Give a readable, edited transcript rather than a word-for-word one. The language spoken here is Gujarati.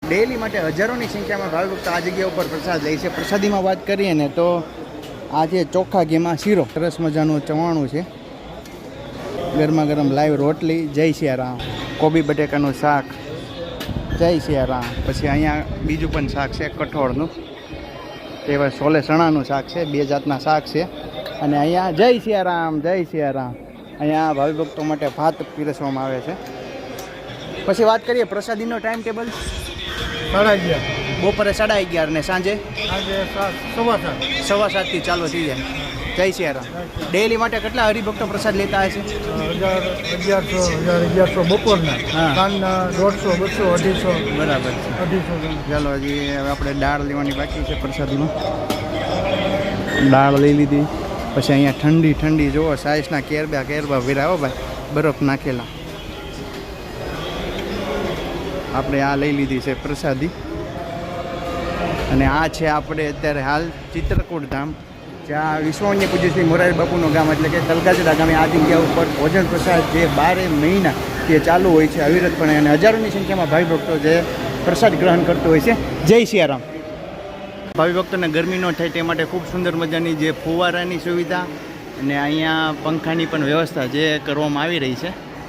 ડેલી માટે હજારોની સંખ્યામાં ભાવિ ભક્તો આ જગ્યા ઉપર પ્રસાદ લે છે. પ્રસાદીમાં વાત કરીએ ને તો આ છે ચોખ્ખા ઘીમાં શીરો, સરસ મજાનું ચવાણું છે, ગરમા ગરમ લાઈવ રોટલી, જય સિયારામ, કોબી બટેકાનું શાક, જય સિયારામ. પછી અહીંયા બીજું પણ શાક છે કઠોળનું, તેવા સોલે ચણાનું શાક છે, 2 જાતના શાક છે. અને અહીંયા જય સિયારામ, જય સિયારામ. અહીંયા ભાવિ ભક્તો માટે ભાત પીરસવામાં આવે છે. પછી વાત કરીએ પ્રસાદીનો ટાઈમ ટેબલ, 11:30 બપોરે 11:30 ને સાંજે આજે 7:15 7:15 ચાલુ થઈ જાય. જય સિયારામ. ડેલી માટે કેટલા હરિભક્તો પ્રસાદ લેતા હશે? 1100 બપોરના, હા. સાંજના 150 200 250 બરાબર છે. 250. ચાલો હજી હવે આપણે દાળ લેવાની બાકી છે પ્રસાદીમાં. દાળ લઈ લીધી. પછી અહીંયા ઠંડી ઠંડી જુઓ સાઈઝના કેરબા વીરાવો ભાઈ, બરફ નાખેલા. આપણે આ લઈ લીધી છે પ્રસાદી. અને આ છે આપણે અત્યારે હાલ ચિત્રકૂટ ધામ, જ્યાં વિશ્વવન્ય પૂજ્ય શ્રી મોરારી બાપુનું ગામ, એટલે કે તલગાજડા ગામે આ જગ્યા ઉપર ભોજન પ્રસાદ જે 12 મહિના તે ચાલુ હોય છે અવિરતપણે, અને હજારોની સંખ્યામાં ભાવિ ભક્તો જે પ્રસાદ ગ્રહણ કરતો હોય છે. જય સિયારામ. ભાવિ ભક્તોને ગરમી ન થાય તે માટે ખૂબ સુંદર મજાની જે ફુવારાની સુવિધા અને અહીંયા પંખાની પણ વ્યવસ્થા જે કરવામાં આવી રહી છે.